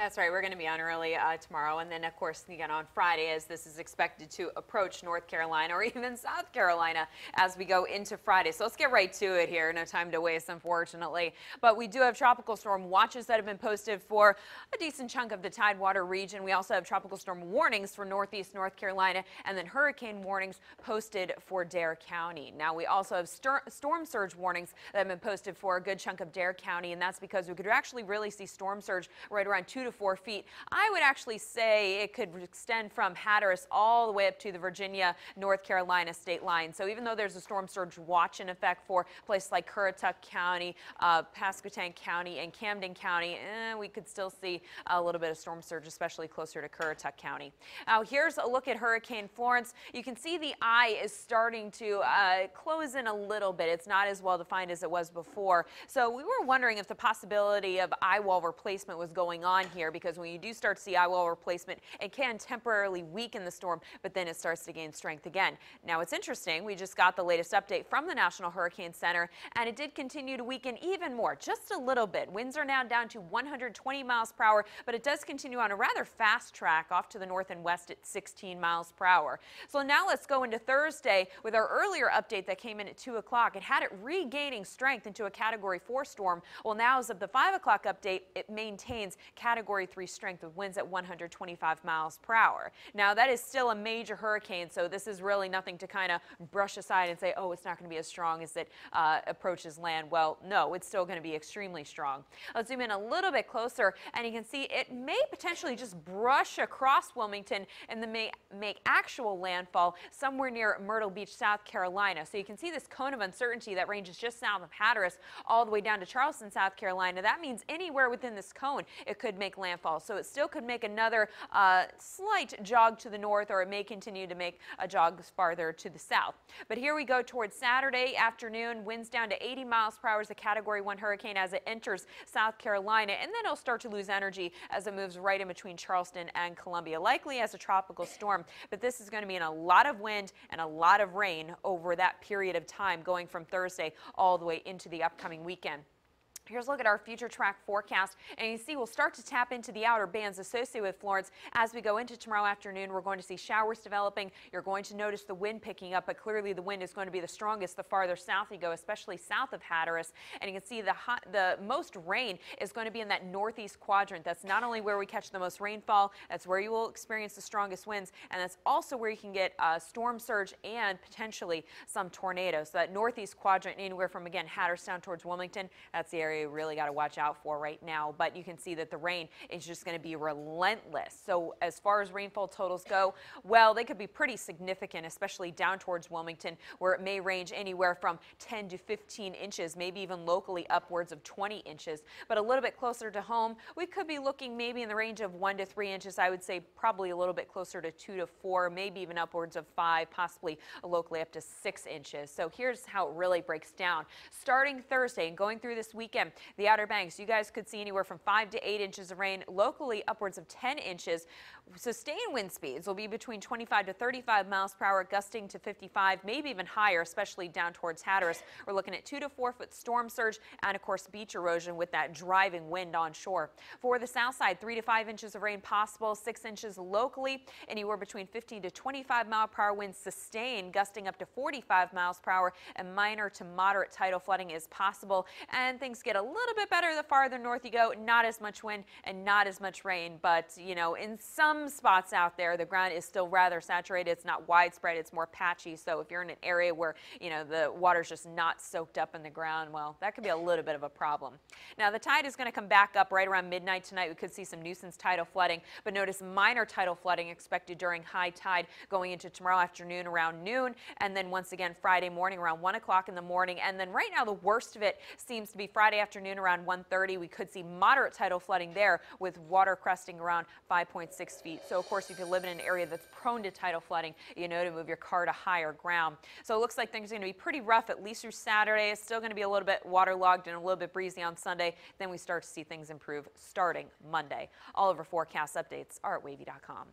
That's right. We're going to be on early tomorrow, and then, of course, again on Friday, as this is expected to approach North Carolina or even South Carolina as we go into Friday. So let's get right to it here. No time to waste, unfortunately. But we do have tropical storm watches that have been posted for a decent chunk of the Tidewater region. We also have tropical storm warnings for northeast North Carolina, and then hurricane warnings posted for Dare County. Now, we also have storm surge warnings that have been posted for a good chunk of Dare County, and that's because we could actually really see storm surge right around 2 to 4 feet. I would actually say it could extend from Hatteras all the way up to the Virginia, North Carolina state line. So even though there's a storm surge watch in effect for places like Currituck County, Pasquotank County, and Camden County, we could still see a little bit of storm surge, especially closer to Currituck County. Now, here's a look at Hurricane Florence. You can see the eye is starting to close in a little bit. It's not as well defined as it was before. So we were wondering if the possibility of eye wall replacement was going on here, because when you do start to see eye wall replacement, it can temporarily weaken the storm, but then it starts to gain strength again. Now, it's interesting. We just got the latest update from the National Hurricane Center, and it did continue to weaken even more, just a little bit. Winds are now down to 120 miles per hour, but it does continue on a rather fast track off to the north and west at 16 miles per hour. So now let's go into Thursday with our earlier update that came in at 2 o'clock. It had it regaining strength into a Category 4 storm. Well, now as of the 5 o'clock update, it maintains Category 3 strength with winds at 125 miles per hour. Now, that is still a major hurricane, so this is really nothing to kind of brush aside and say, oh, it's not going to be as strong as it approaches land. Well, no, it's still going to be extremely strong. Let's zoom in a little bit closer, and you can see it may potentially just brush across Wilmington and then may make actual landfall somewhere near Myrtle Beach, South Carolina. So you can see this cone of uncertainty that ranges just south of Hatteras all the way down to Charleston, South Carolina. That means anywhere within this cone, it could make landfall. So it still could make another slight jog to the north, or it may continue to make a jog farther to the south. But here we go towards Saturday afternoon. Winds down to 80 miles per hour as a Category 1 hurricane as it enters South Carolina, and then it'll start to lose energy as it moves right in between Charleston and Columbia, likely as a tropical storm. But this is going to mean a lot of wind and a lot of rain over that period of time, going from Thursday all the way into the upcoming weekend. Here's a look at our future track forecast, and you see we'll start to tap into the outer bands associated with Florence. As we go into tomorrow afternoon, we're going to see showers developing. You're going to notice the wind picking up, but clearly the wind is going to be the strongest the farther south you go, especially south of Hatteras. And you can see the most rain is going to be in that northeast quadrant. That's not only where we catch the most rainfall, that's where you will experience the strongest winds, and that's also where you can get storm surge and potentially some tornadoes. So that northeast quadrant, anywhere from, again, Hatteras down towards Wilmington, that's the area you really got to watch out for right now. But you can see that the rain is just going to be relentless. So as far as rainfall totals go, well, they could be pretty significant, especially down towards Wilmington, where it may range anywhere from 10 to 15 inches, maybe even locally upwards of 20 inches. But a little bit closer to home, we could be looking maybe in the range of 1 to 3 inches. I would say probably a little bit closer to 2 to 4, maybe even upwards of 5, possibly locally up to 6 inches. So here's how it really breaks down. Starting Thursday and going through this weekend, the Outer Banks, you guys could see anywhere from 5 to 8 inches of rain, locally upwards of 10 inches. Sustained wind speeds will be between 25 to 35 miles per hour, gusting to 55, maybe even higher, especially down towards Hatteras. We're looking at 2 to 4 foot storm surge and, of course, beach erosion with that driving wind on shore. For the south side, 3 to 5 inches of rain possible, 6 inches locally, anywhere between 50 to 25 mile per hour winds sustained, gusting up to 45 miles per hour, and minor to moderate tidal flooding is possible. And things get a little bit better the farther north you go. Not as much wind and not as much rain, but you know, in some spots out there, the ground is still rather saturated. It's not widespread, it's more patchy. So if you're in an area where, you know, the water's just not soaked up in the ground, well, that could be a little bit of a problem. Now, the tide is going to come back up right around midnight tonight. We could see some nuisance tidal flooding, but notice minor tidal flooding expected during high tide going into tomorrow afternoon around noon, and then once again Friday morning around 1 o'clock in the morning. And then right now the worst of it seems to be Friday afternoon around 1:30. We could see moderate tidal flooding there with water cresting around 5.6 feet. So, of course, if you live in an area that's prone to tidal flooding, you know to move your car to higher ground. So it looks like things are going to be pretty rough at least through Saturday. It's still going to be a little bit waterlogged and a little bit breezy on Sunday. Then we start to see things improve starting Monday. All of our forecast updates are at wavy.com.